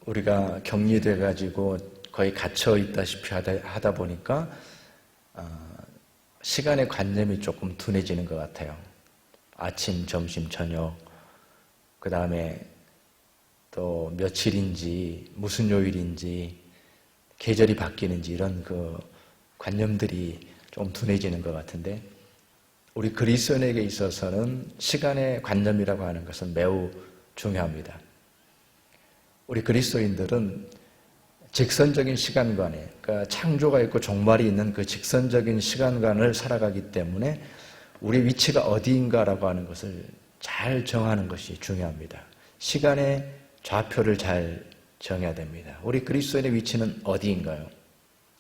우리가 격리돼 가지고 거의 갇혀 있다시피 하다 보니까 시간의 관념이 조금 둔해지는 것 같아요. 아침, 점심, 저녁, 그 다음에 또 며칠인지 무슨 요일인지 계절이 바뀌는지 이런 그 관념들이 좀 둔해지는 것 같은데, 우리 그리스도인에게 있어서는 시간의 관념이라고 하는 것은 매우 중요합니다. 우리 그리스도인들은 직선적인 시간관에, 그러니까 창조가 있고 종말이 있는 그 직선적인 시간관을 살아가기 때문에 우리 위치가 어디인가라고 하는 것을 잘 정하는 것이 중요합니다. 시간의 좌표를 잘 정해야 됩니다. 우리 그리스도인의 위치는 어디인가요?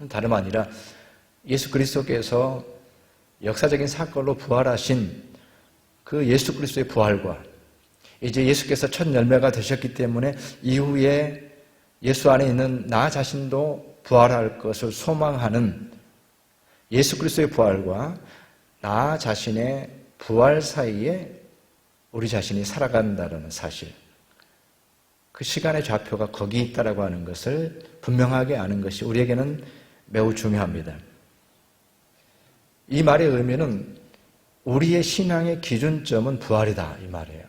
다름 아니라 예수 그리스도께서 역사적인 사건으로 부활하신 그 예수 그리스도의 부활과 이제 예수께서 첫 열매가 되셨기 때문에 이후에 예수 안에 있는 나 자신도 부활할 것을 소망하는 예수 그리스도의 부활과 나 자신의 부활 사이에 우리 자신이 살아간다는 사실, 그 시간의 좌표가 거기 있다라고 하는 것을 분명하게 아는 것이 우리에게는 매우 중요합니다. 이 말의 의미는 우리의 신앙의 기준점은 부활이다 이 말이에요.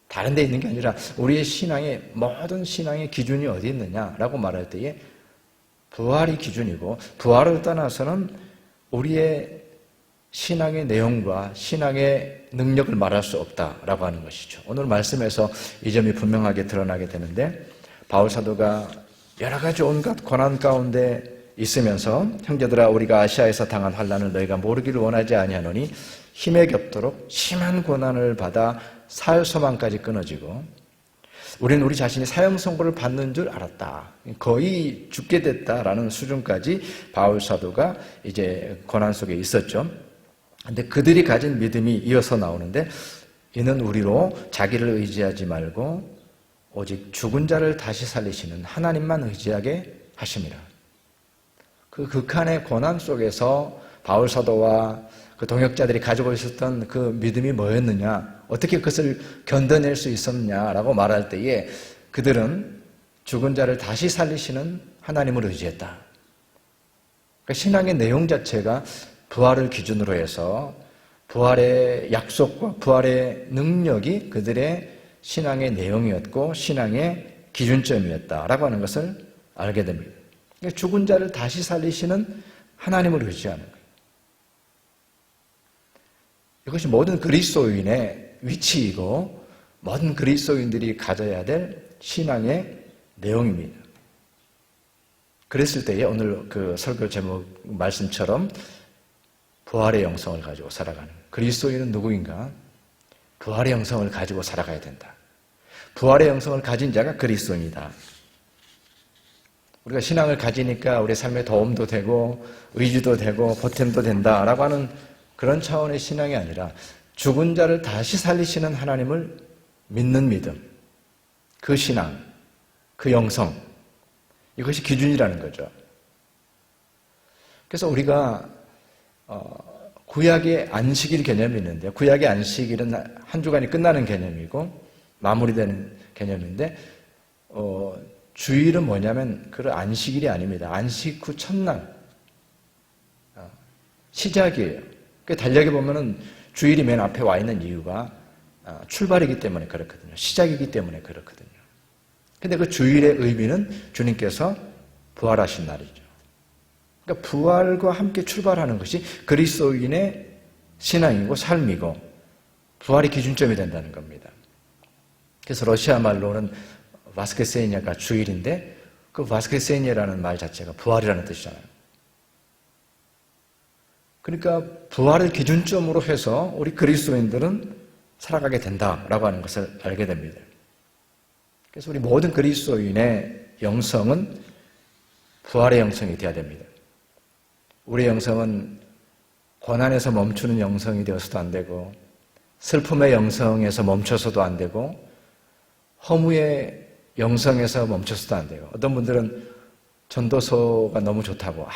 다른 데 있는 게 아니라 우리의 신앙의 모든 신앙의 기준이 어디 있느냐라고 말할 때에 부활이 기준이고, 부활을 떠나서는 우리의 신앙의 내용과 신앙의 능력을 말할 수 없다라고 하는 것이죠. 오늘 말씀에서 이 점이 분명하게 드러나게 되는데, 바울 사도가 여러 가지 온갖 고난 가운데 있으면서 형제들아 우리가 아시아에서 당한 환난을 너희가 모르기를 원하지 아니하노니 힘에 겹도록 심한 고난을 받아 살 소망까지 끊어지고 우리는 우리 자신이 사형 선고를 받는 줄 알았다. 거의 죽게 됐다라는 수준까지 바울 사도가 이제 고난 속에 있었죠. 근데 그들이 가진 믿음이 이어서 나오는데, 이는 우리로 자기를 의지하지 말고 오직 죽은 자를 다시 살리시는 하나님만 의지하게 하심이라. 그 극한의 고난 속에서 바울 사도와 그 동역자들이 가지고 있었던 그 믿음이 뭐였느냐, 어떻게 그것을 견뎌낼 수 있었느냐라고 말할 때에 그들은 죽은 자를 다시 살리시는 하나님을 의지했다. 그러니까 신앙의 내용 자체가 부활을 기준으로 해서 부활의 약속과 부활의 능력이 그들의 신앙의 내용이었고 신앙의 기준점이었다라고 하는 것을 알게 됩니다. 그러니까 죽은 자를 다시 살리시는 하나님을 의지하는 거예요. 이것이 모든 그리스도인의 위치이고 모든 그리스도인들이 가져야 될 신앙의 내용입니다. 그랬을 때에 오늘 그 설교 제목 말씀처럼 부활의 영성을 가지고 살아가는 그리스도인은 누구인가? 부활의 영성을 가지고 살아가야 된다. 부활의 영성을 가진 자가 그리스도인이다. 우리가 신앙을 가지니까 우리 삶에 도움도 되고 의지도 되고 보탬도 된다라고 하는 그런 차원의 신앙이 아니라 죽은 자를 다시 살리시는 하나님을 믿는 믿음, 그 신앙, 그 영성, 이것이 기준이라는 거죠. 그래서 우리가 구약의 안식일 개념이 있는데, 구약의 안식일은 한 주간이 끝나는 개념이고 마무리되는 개념인데, 주일은 뭐냐면 그 안식일이 아닙니다. 안식 후 첫날 시작이에요. 그 달력에 보면은 주일이 맨 앞에 와 있는 이유가 출발이기 때문에 그렇거든요. 시작이기 때문에 그렇거든요. 근데 그 주일의 의미는 주님께서 부활하신 날이죠. 그러니까 부활과 함께 출발하는 것이 그리스도인의 신앙이고 삶이고 부활이 기준점이 된다는 겁니다. 그래서 러시아 말로는 바스케세이냐가 주일인데, 그 바스케세이냐라는 말 자체가 부활이라는 뜻이잖아요. 그러니까 부활을 기준점으로 해서 우리 그리스도인들은 살아가게 된다라고 하는 것을 알게 됩니다. 그래서 우리 모든 그리스도인의 영성은 부활의 영성이 되어야 됩니다. 우리의 영성은 고난에서 멈추는 영성이 되어서도 안 되고, 슬픔의 영성에서 멈춰서도 안 되고, 허무의 영성에서 멈춰서도 안 돼요. 어떤 분들은 전도서가 너무 좋다고,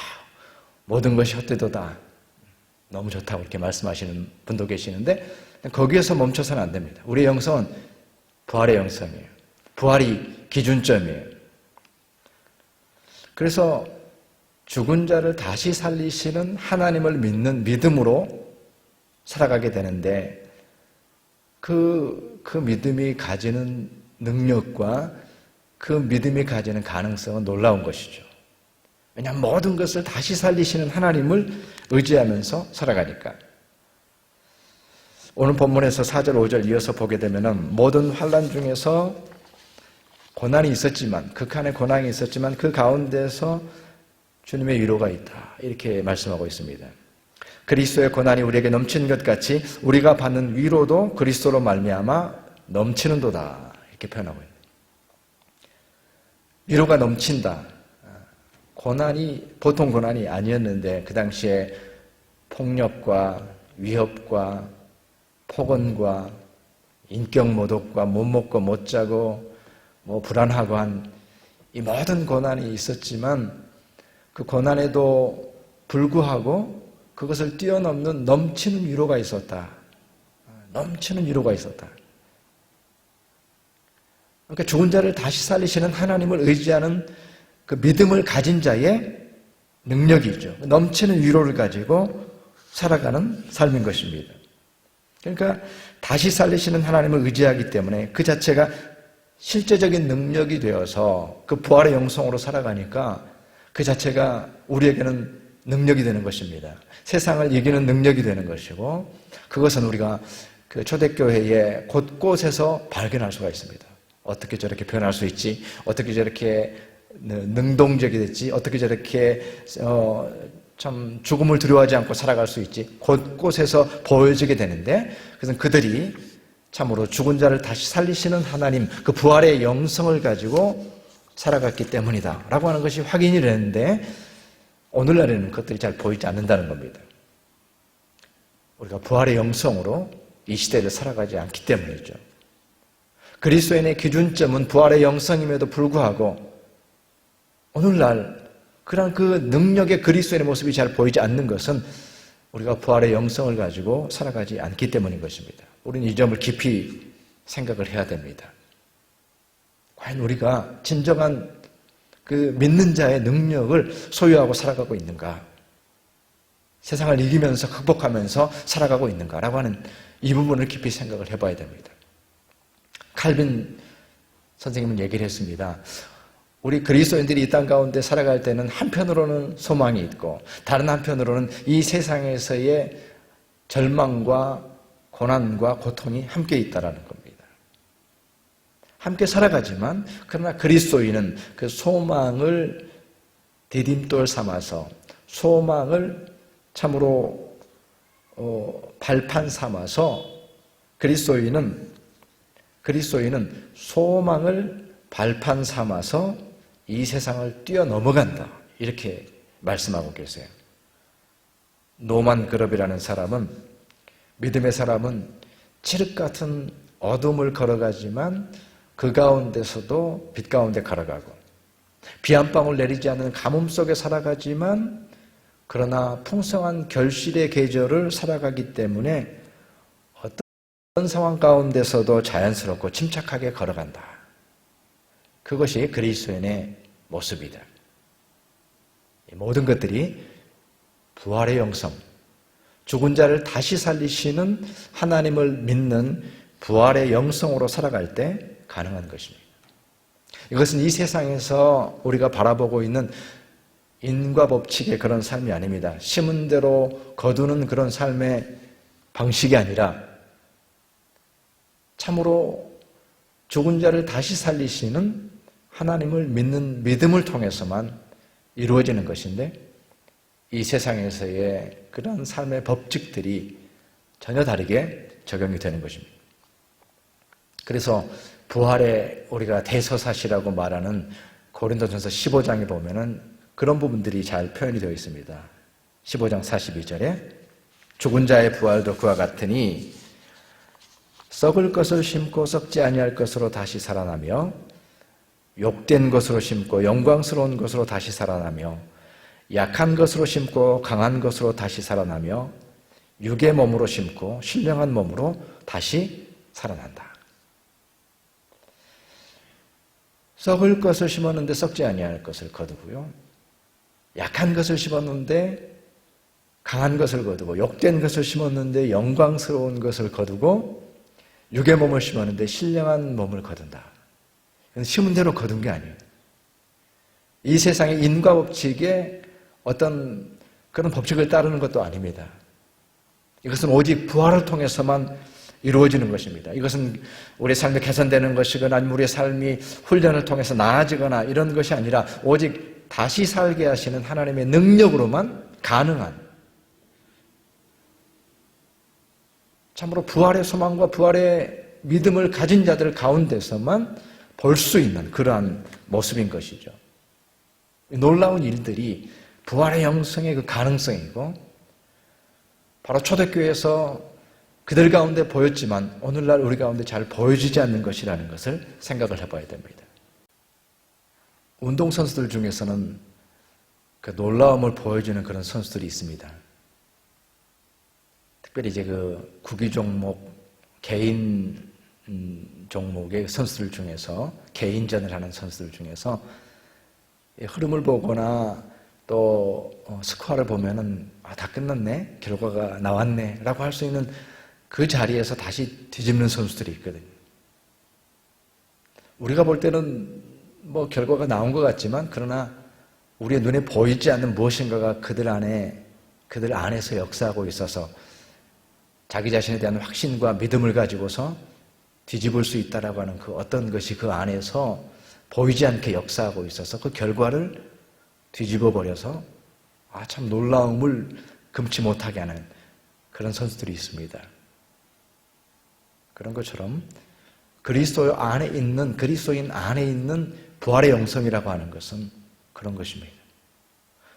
모든 것이 헛되도다, 너무 좋다고 이렇게 말씀하시는 분도 계시는데, 거기에서 멈춰서는 안 됩니다. 우리의 영성은 부활의 영성이에요. 부활이 기준점이에요. 그래서 죽은 자를 다시 살리시는 하나님을 믿는 믿음으로 살아가게 되는데 그 믿음이 가지는 능력과 그 믿음이 가지는 가능성은 놀라운 것이죠. 왜냐하면 모든 것을 다시 살리시는 하나님을 의지하면서 살아가니까. 오늘 본문에서 4절, 5절 이어서 보게 되면 모든 환난 중에서 고난이 있었지만, 극한의 고난이 있었지만 그 가운데서 주님의 위로가 있다. 이렇게 말씀하고 있습니다. 그리스도의 고난이 우리에게 넘치는 것 같이 우리가 받는 위로도 그리스도로 말미암아 넘치는도다. 이렇게 표현하고 있습니다. 위로가 넘친다. 고난이 보통 고난이 아니었는데 그 당시에 폭력과 위협과 폭언과 인격 모독과 못 먹고 못 자고 불안하고 한 이 모든 고난이 있었지만 그 고난에도 불구하고 그것을 뛰어넘는 넘치는 위로가 있었다. 넘치는 위로가 있었다. 그러니까 죽은 자를 다시 살리시는 하나님을 의지하는 그 믿음을 가진 자의 능력이죠. 넘치는 위로를 가지고 살아가는 삶인 것입니다. 그러니까 다시 살리시는 하나님을 의지하기 때문에 그 자체가 실제적인 능력이 되어서 그 부활의 영성으로 살아가니까 그 자체가 우리에게는 능력이 되는 것입니다. 세상을 이기는 능력이 되는 것이고 그것은 우리가 그 초대교회의 곳곳에서 발견할 수가 있습니다. 어떻게 저렇게 변할 수 있지? 어떻게 저렇게 능동적이 됐지? 어떻게 저렇게 참 죽음을 두려워하지 않고 살아갈 수 있지? 곳곳에서 보여지게 되는데 그것은 그들이 참으로 죽은 자를 다시 살리시는 하나님 그 부활의 영성을 가지고 살아갔기 때문이다 라고 하는 것이 확인이 되는데 오늘날에는 그것들이 잘 보이지 않는다는 겁니다. 우리가 부활의 영성으로 이 시대를 살아가지 않기 때문이죠. 그리스도인의 기준점은 부활의 영성임에도 불구하고 오늘날 그런 그 능력의 그리스도인의 모습이 잘 보이지 않는 것은 우리가 부활의 영성을 가지고 살아가지 않기 때문인 것입니다. 우리는 이 점을 깊이 생각을 해야 됩니다. 과연 우리가 진정한 그 믿는 자의 능력을 소유하고 살아가고 있는가? 세상을 이기면서 극복하면서 살아가고 있는가라고 하는 이 부분을 깊이 생각을 해봐야 됩니다. 칼빈 선생님은 얘기를 했습니다. 우리 그리스도인들이 이 땅 가운데 살아갈 때는 한편으로는 소망이 있고 다른 한편으로는 이 세상에서의 절망과 고난과 고통이 함께 있다라는 겁니다. 함께 살아가지만 그러나 그리스도인은 그 소망을 디딤돌 삼아서 소망을 참으로 발판 삼아서 그리스도인은 소망을 발판 삼아서 이 세상을 뛰어넘어간다. 이렇게 말씀하고 계세요. 노만 그럽이라는 사람은 믿음의 사람은 칠흑 같은 어둠을 걸어가지만 그 가운데서도 빛 가운데 걸어가고 비 한 방울 내리지 않는 가뭄 속에 살아가지만 그러나 풍성한 결실의 계절을 살아가기 때문에 어떤 상황 가운데서도 자연스럽고 침착하게 걸어간다. 그것이 그리스도인의 모습이다. 이 모든 것들이 부활의 영성, 죽은 자를 다시 살리시는 하나님을 믿는 부활의 영성으로 살아갈 때 가능한 것입니다. 이것은 이 세상에서 우리가 바라보고 있는 인과 법칙의 그런 삶이 아닙니다. 심은 대로 거두는 그런 삶의 방식이 아니라 참으로 죽은 자를 다시 살리시는 하나님을 믿는 믿음을 통해서만 이루어지는 것인데 이 세상에서의 그런 삶의 법칙들이 전혀 다르게 적용이 되는 것입니다. 그래서 부활의 우리가 대서사시라고 말하는 고린도전서 15장에 보면은 그런 부분들이 잘 표현이 되어 있습니다. 15장 42절에 죽은 자의 부활도 그와 같으니 썩을 것을 심고 썩지 아니할 것으로 다시 살아나며 욕된 것으로 심고 영광스러운 것으로 다시 살아나며 약한 것으로 심고 강한 것으로 다시 살아나며 육의 몸으로 심고 신령한 몸으로 다시 살아난다. 썩을 것을 심었는데 썩지 아니할 것을 거두고요. 약한 것을 심었는데 강한 것을 거두고, 욕된 것을 심었는데 영광스러운 것을 거두고, 육의 몸을 심었는데 신령한 몸을 거둔다. 심은 대로 거둔 게 아니에요. 이 세상의 인과 법칙에 어떤 그런 법칙을 따르는 것도 아닙니다. 이것은 오직 부활을 통해서만 이루어지는 것입니다. 이것은 우리의 삶이 개선되는 것이거나 아니면 우리의 삶이 훈련을 통해서 나아지거나 이런 것이 아니라 오직 다시 살게 하시는 하나님의 능력으로만 가능한, 참으로 부활의 소망과 부활의 믿음을 가진 자들 가운데서만 볼 수 있는 그러한 모습인 것이죠. 놀라운 일들이 부활의 영성의 그 가능성이고, 바로 초대교회에서 그들 가운데 보였지만 오늘날 우리 가운데 잘 보여지지 않는 것이라는 것을 생각을 해봐야 됩니다. 운동선수들 중에서는 그 놀라움을 보여주는 그런 선수들이 있습니다. 특별히 이제 그 구기 종목, 개인 종목의 선수들 중에서, 개인전을 하는 선수들 중에서 흐름을 보거나 또 스코어를 보면은 다 끝났네, 결과가 나왔네 라고 할 수 있는 그 자리에서 다시 뒤집는 선수들이 있거든요. 우리가 볼 때는 뭐 결과가 나온 것 같지만, 그러나 우리의 눈에 보이지 않는 무엇인가가 그들 안에서 역사하고 있어서 자기 자신에 대한 확신과 믿음을 가지고서 뒤집을 수 있다라고 하는 그 어떤 것이 그 안에서 보이지 않게 역사하고 있어서 그 결과를 뒤집어 버려서 참 놀라움을 금치 못하게 하는 그런 선수들이 있습니다. 그런 것처럼 그리스도인 안에 있는 부활의 영성이라고 하는 것은 그런 것입니다.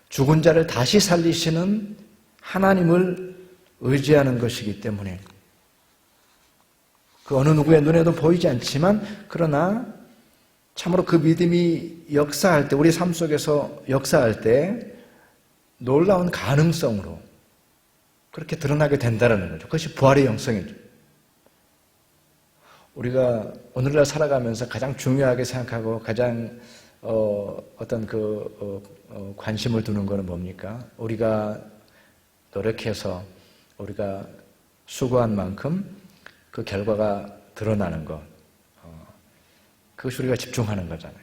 죽은 자를 다시 살리시는 하나님을 의지하는 것이기 때문에 그 어느 누구의 눈에도 보이지 않지만, 그러나 참으로 그 믿음이 역사할 때, 우리 삶 속에서 역사할 때 놀라운 가능성으로 그렇게 드러나게 된다는 거죠. 그것이 부활의 영성이죠. 우리가 오늘날 살아가면서 가장 중요하게 생각하고 가장 관심을 두는 것은 뭡니까? 우리가 노력해서 우리가 수고한 만큼 그 결과가 드러나는 것, 그것이 우리가 집중하는 거잖아요.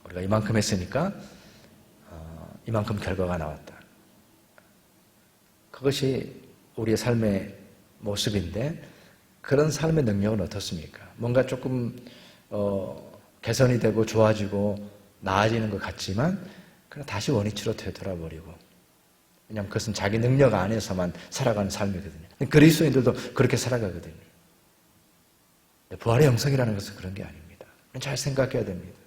우리가 이만큼 했으니까 이만큼 결과가 나왔다. 그것이 우리의 삶의 모습인데, 그런 삶의 능력은 어떻습니까? 뭔가 조금 개선이 되고 좋아지고 나아지는 것 같지만 그냥 다시 원위치로 되돌아버리고, 왜냐하면 그것은 자기 능력 안에서만 살아가는 삶이거든요. 그리스도인들도 그렇게 살아가거든요. 부활의 영성이라는 것은 그런 게 아닙니다. 잘 생각해야 됩니다.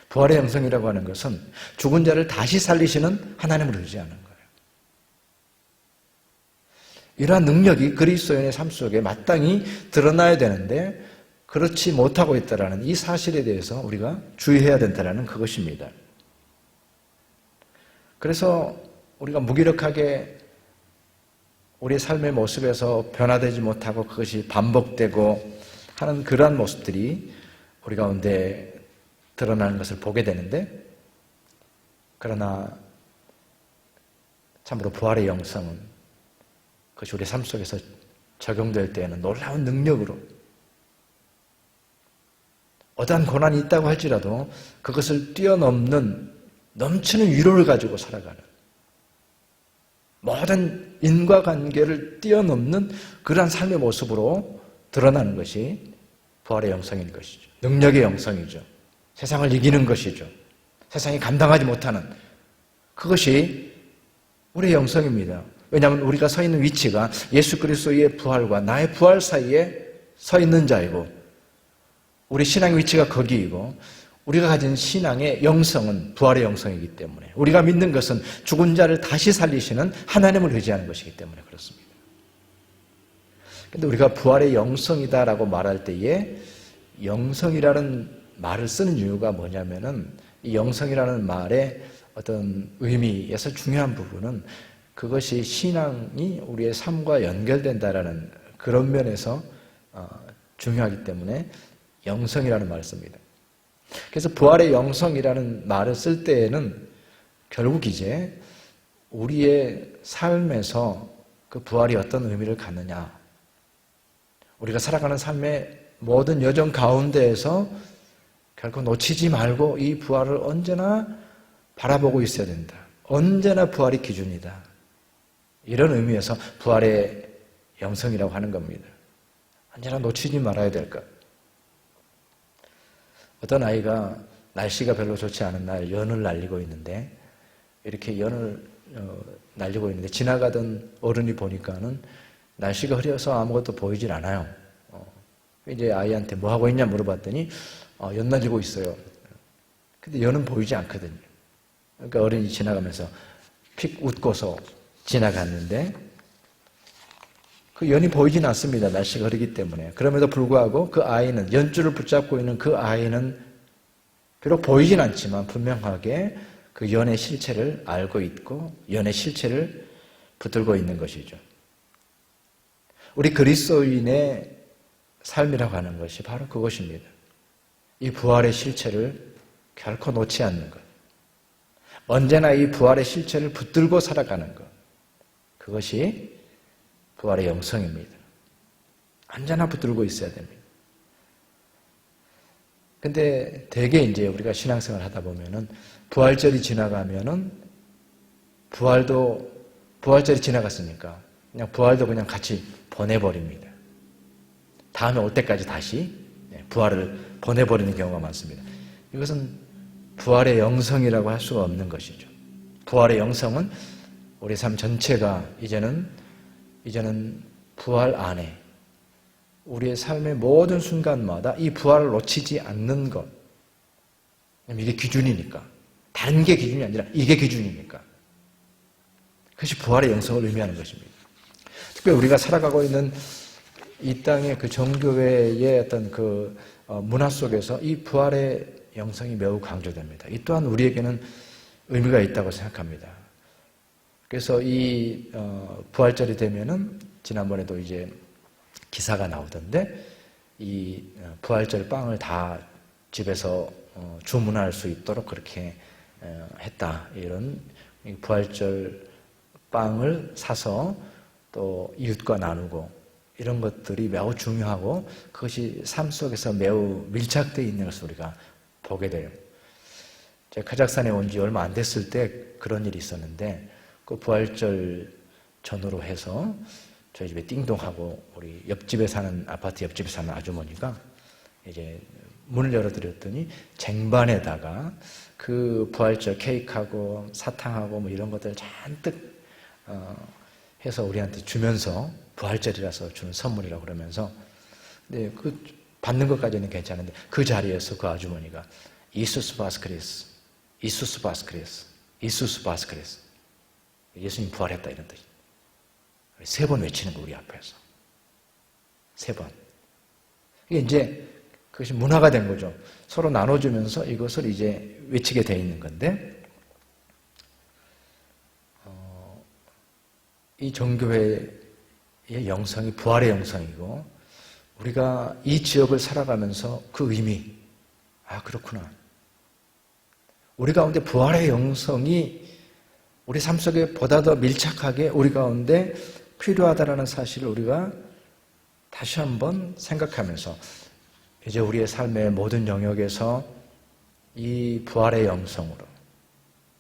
부활의 영성이라고 하는 것은 죽은 자를 다시 살리시는 하나님을 의지하는 거예요. 이러한 능력이 그리스도인의 삶 속에 마땅히 드러나야 되는데 그렇지 못하고 있다는 이 사실에 대해서 우리가 주의해야 된다는 그것입니다. 그래서 우리가 무기력하게 우리의 삶의 모습에서 변화되지 못하고 그것이 반복되고 하는 그러한 모습들이 우리 가운데 드러나는 것을 보게 되는데, 그러나 참으로 부활의 영성은 그것이 우리 삶 속에서 적용될 때에는 놀라운 능력으로, 어떠한 고난이 있다고 할지라도 그것을 뛰어넘는 넘치는 위로를 가지고 살아가는, 모든 인과관계를 뛰어넘는 그러한 삶의 모습으로 드러나는 것이 부활의 영성인 것이죠. 능력의 영성이죠. 세상을 이기는 것이죠. 세상이 감당하지 못하는 그것이 우리의 영성입니다. 왜냐하면 우리가 서 있는 위치가 예수 그리스도의 부활과 나의 부활 사이에 서 있는 자이고, 우리 신앙의 위치가 거기이고, 우리가 가진 신앙의 영성은 부활의 영성이기 때문에, 우리가 믿는 것은 죽은 자를 다시 살리시는 하나님을 의지하는 것이기 때문에 그렇습니다. 그런데 우리가 부활의 영성이다라고 말할 때에 영성이라는 말을 쓰는 이유가 뭐냐면은, 이 영성이라는 말의 어떤 의미에서 중요한 부분은 그것이 신앙이 우리의 삶과 연결된다라는 그런 면에서 중요하기 때문에 영성이라는 말을 씁니다. 그래서 부활의 영성이라는 말을 쓸 때에는 결국 이제 우리의 삶에서 그 부활이 어떤 의미를 갖느냐, 우리가 살아가는 삶의 모든 여정 가운데에서 결코 놓치지 말고 이 부활을 언제나 바라보고 있어야 된다. 언제나 부활이 기준이다. 이런 의미에서 부활의 영성이라고 하는 겁니다. 언제나 놓치지 말아야 될 것. 어떤 아이가 날씨가 별로 좋지 않은 날 연을 날리고 있는데, 이렇게 연을 날리고 있는데 지나가던 어른이 보니까는 날씨가 흐려서 아무것도 보이질 않아요. 이제 아이한테 뭐 하고 있냐 물어봤더니 연 날리고 있어요. 근데 연은 보이지 않거든요. 그러니까 어른이 지나가면서 픽 웃고서 지나갔는데 그 연이 보이진 않습니다. 날씨가 흐리기 때문에. 그럼에도 불구하고 그 아이는, 연줄을 붙잡고 있는 그 아이는 비록 보이진 않지만 분명하게 그 연의 실체를 알고 있고 연의 실체를 붙들고 있는 것이죠. 우리 그리스도인의 삶이라고 하는 것이 바로 그것입니다. 이 부활의 실체를 결코 놓지 않는 것. 언제나 이 부활의 실체를 붙들고 살아가는 것. 그것이 부활의 영성입니다. 언제나 붙들고 있어야 됩니다. 근데 대개 이제 우리가 신앙생활 하다 보면은 부활절이 지나가면은 부활절이 지나갔으니까 그냥 부활도 그냥 같이 보내버립니다. 다음에 올 때까지 다시 부활을 보내버리는 경우가 많습니다. 이것은 부활의 영성이라고 할 수가 없는 것이죠. 부활의 영성은 우리 삶 전체가 이제는 부활 안에 우리의 삶의 모든 순간마다 이 부활을 놓치지 않는 것. 이게 기준이니까. 다른 게 기준이 아니라 이게 기준이니까. 그것이 부활의 영성을 의미하는 것입니다. 특별히 우리가 살아가고 있는 이 땅의 그 정교회의 어떤 그 문화 속에서 이 부활의 영성이 매우 강조됩니다. 이 또한 우리에게는 의미가 있다고 생각합니다. 그래서 이 부활절이 되면은 지난번에도 이제 기사가 나오던데 이 부활절 빵을 다 집에서 주문할 수 있도록 그렇게 했다. 이런 부활절 빵을 사서 또 이웃과 나누고 이런 것들이 매우 중요하고 그것이 삶 속에서 매우 밀착되어 있는 것을 우리가 보게 돼요. 제가 카자흐스탄에 온 지 얼마 안 됐을 때 그런 일이 있었는데 그 부활절 전후로 해서 저희 집에 띵동하고 우리 옆집에 사는 아파트 옆집에 사는 아주머니가 이제 문을 열어드렸더니 쟁반에다가 그 부활절 케이크하고 사탕하고 뭐 이런 것들 잔뜩 해서 우리한테 주면서 부활절이라서 주는 선물이라고 그러면서 근데 그 받는 것까지는 괜찮은데 그 자리에서 그 아주머니가 이수스 바스크리스, 이수스 바스크리스, 이수스 바스크리스 예수님 부활했다 이런 뜻이에요. 3번 외치는 거 우리 앞에서 3번. 이게 이제 그것이 문화가 된 거죠. 서로 나눠주면서 이것을 이제 외치게 돼 있는 건데 이 정교회의 영성이 부활의 영성이고 우리가 이 지역을 살아가면서 그 의미 그렇구나. 우리 가운데 부활의 영성이 우리 삶 속에 보다 더 밀착하게 우리 가운데 필요하다는 사실을 우리가 다시 한번 생각하면서 이제 우리의 삶의 모든 영역에서 이 부활의 영성으로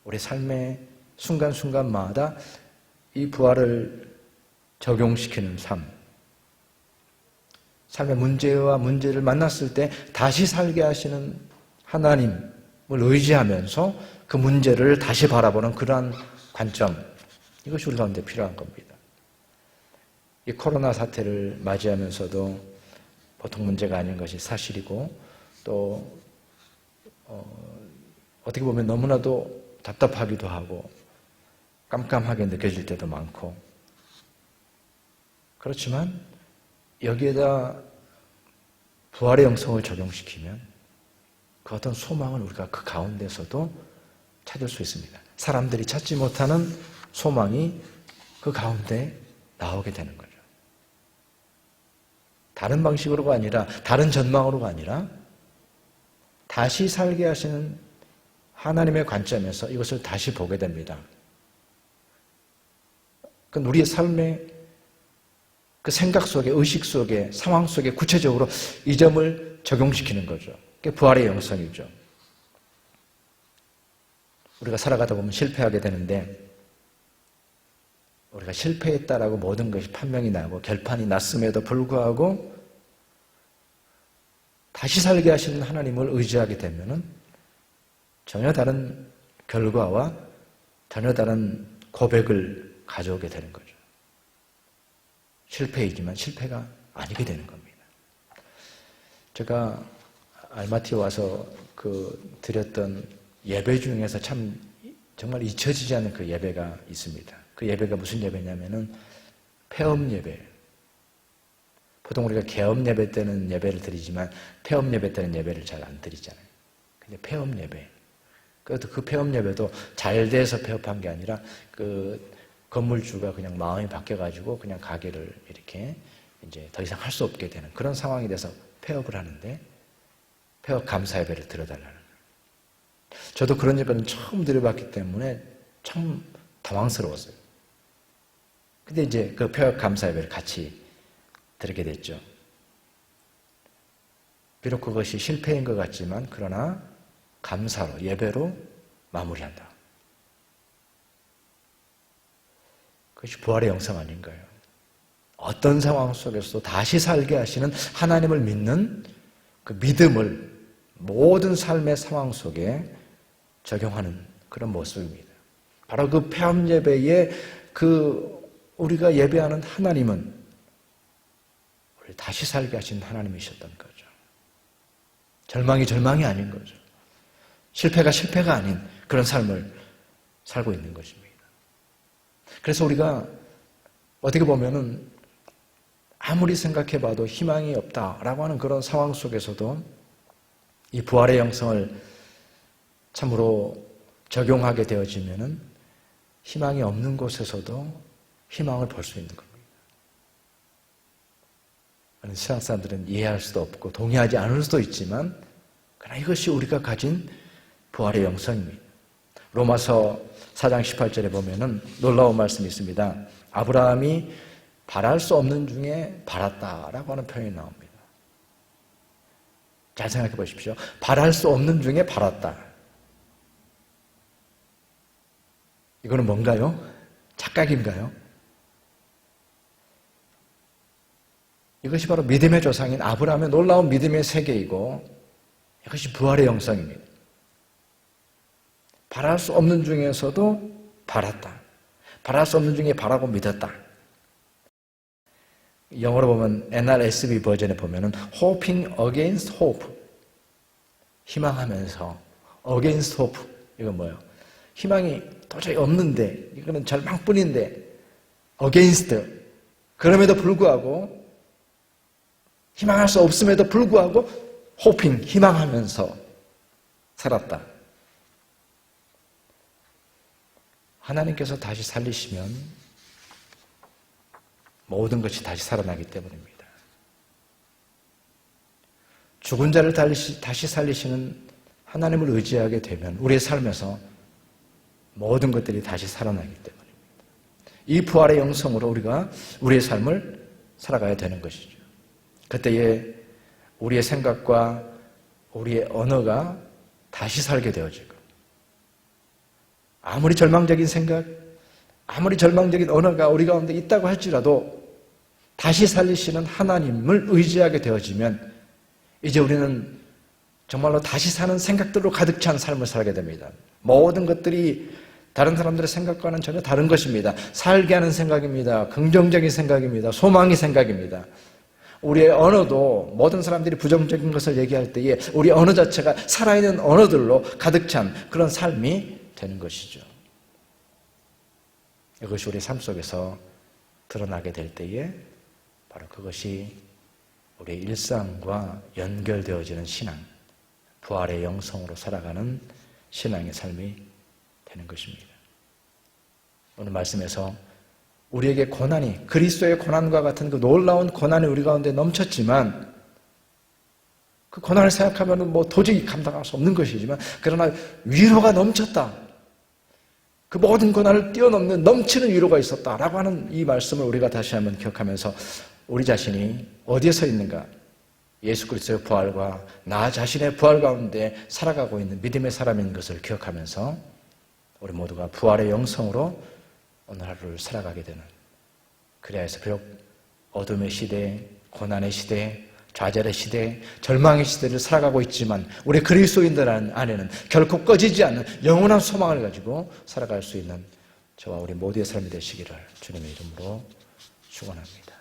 우리 삶의 순간순간마다 이 부활을 적용시키는 삶의 문제와 문제를 만났을 때 다시 살게 하시는 하나님을 의지하면서 그 문제를 다시 바라보는 그러한 관점, 이것이 우리 가운데 필요한 겁니다. 이 코로나 사태를 맞이하면서도 보통 문제가 아닌 것이 사실이고 또 어떻게 보면 너무나도 답답하기도 하고 깜깜하게 느껴질 때도 많고 그렇지만 여기에다 부활의 영성을 적용시키면 그 어떤 소망을 우리가 그 가운데서도 찾을 수 있습니다. 사람들이 찾지 못하는 소망이 그 가운데 나오게 되는 거죠. 다른 방식으로가 아니라 다른 전망으로가 아니라 다시 살게 하시는 하나님의 관점에서 이것을 다시 보게 됩니다. 우리의 삶의 그 생각 속에, 의식 속에, 상황 속에 구체적으로 이 점을 적용시키는 거죠. 그게 부활의 영성이죠. 우리가 살아가다 보면 실패하게 되는데, 우리가 실패했다라고 모든 것이 판명이 나고 결판이 났음에도 불구하고 다시 살게 하시는 하나님을 의지하게 되면은 전혀 다른 결과와 전혀 다른 고백을 가져오게 되는 거죠. 실패이지만 실패가 아니게 되는 겁니다. 제가 알마티에 와서 드렸던 예배 중에서 정말 잊혀지지 않는 그 예배가 있습니다. 그 예배가 무슨 예배냐면은 폐업 예배. 보통 우리가 개업 예배 때는 예배를 드리지만 폐업 예배 때는 예배를 잘 안 드리잖아요. 근데 폐업 예배. 그것도 그 폐업 예배도 잘 돼서 폐업한 게 아니라 그 건물주가 그냥 마음이 바뀌어가지고 그냥 가게를 이렇게 이제 더 이상 할 수 없게 되는 그런 상황이 돼서 폐업을 하는데 폐업 감사 예배를 드려달라는 거예요. 저도 그런 예배는 처음 드려봤기 때문에 참 당황스러웠어요. 근데 이제 그 폐업 감사 예배를 같이 드리게 됐죠. 비록 그것이 실패인 것 같지만 그러나 감사로 예배로 마무리한다. 그것이 부활의 영성 아닌가요? 어떤 상황 속에서도 다시 살게 하시는 하나님을 믿는 그 믿음을 모든 삶의 상황 속에 적용하는 그런 모습입니다. 바로 그 폐업 예배에 우리가 예배하는 하나님은 우리를 다시 살게 하신 하나님이셨던 거죠. 절망이 아닌 거죠. 실패가 아닌 그런 삶을 살고 있는 것입니다. 그래서 우리가 어떻게 보면은 아무리 생각해봐도 희망이 없다라고 하는 그런 상황 속에서도 이 부활의 영성을 참으로 적용하게 되어지면은 희망이 없는 곳에서도 희망을 볼 수 있는 겁니다. 세상 사람들은 이해할 수도 없고 동의하지 않을 수도 있지만 그러나 이것이 우리가 가진 부활의 영성입니다. 로마서 4장 18절에 보면은 놀라운 말씀이 있습니다. 아브라함이 바랄 수 없는 중에 바랐다라고 하는 표현이 나옵니다. 잘 생각해 보십시오. 바랄 수 없는 중에 바랐다. 이거는 뭔가요? 착각인가요? 이것이 바로 믿음의 조상인 아브라함의 놀라운 믿음의 세계이고 이것이 부활의 영성입니다. 바랄 수 없는 중에서도 바랐다. 바랄 수 없는 중에 바라고 믿었다. 영어로 보면 NRSV 버전에 보면은 hoping against hope. 희망하면서 against hope. 이건 뭐예요? 희망이 도저히 없는데 이거는 절망뿐인데 against. 그럼에도 불구하고 희망할 수 없음에도 불구하고 hoping, 희망하면서 살았다. 하나님께서 다시 살리시면 모든 것이 다시 살아나기 때문입니다. 죽은 자를 다시 살리시는 하나님을 의지하게 되면 우리의 삶에서 모든 것들이 다시 살아나기 때문입니다. 이 부활의 영성으로 우리가 우리의 삶을 살아가야 되는 것이죠. 그때에 우리의 생각과 우리의 언어가 다시 살게 되어지고 아무리 절망적인 생각, 아무리 절망적인 언어가 우리 가운데 있다고 할지라도 다시 살리시는 하나님을 의지하게 되어지면 이제 우리는 정말로 다시 사는 생각들로 가득 찬 삶을 살게 됩니다. 모든 것들이 다른 사람들의 생각과는 전혀 다른 것입니다. 살게 하는 생각입니다. 긍정적인 생각입니다. 소망의 생각입니다. 우리의 언어도 모든 사람들이 부정적인 것을 얘기할 때에 우리 언어 자체가 살아있는 언어들로 가득 찬 그런 삶이 되는 것이죠. 이것이 우리 삶 속에서 드러나게 될 때에 바로 그것이 우리의 일상과 연결되어지는 신앙, 부활의 영성으로 살아가는 신앙의 삶이 되는 것입니다. 오늘 말씀에서 우리에게 고난이, 그리스도의 고난과 같은 그 놀라운 고난이 우리 가운데 넘쳤지만 그 고난을 생각하면 뭐 도저히 감당할 수 없는 것이지만, 그러나 위로가 넘쳤다. 그 모든 고난을 뛰어넘는 넘치는 위로가 있었다라고 하는 이 말씀을 우리가 다시 한번 기억하면서 우리 자신이 어디에 서 있는가? 예수 그리스도의 부활과 나 자신의 부활 가운데 살아가고 있는 믿음의 사람인 것을 기억하면서 우리 모두가 부활의 영성으로 오늘 하루를 살아가게 되는, 그래야 해서 비록 어둠의 시대, 고난의 시대, 좌절의 시대, 절망의 시대를 살아가고 있지만 우리 그리스도인들 안에는 결코 꺼지지 않는 영원한 소망을 가지고 살아갈 수 있는 저와 우리 모두의 삶이 되시기를 주님의 이름으로 축원합니다.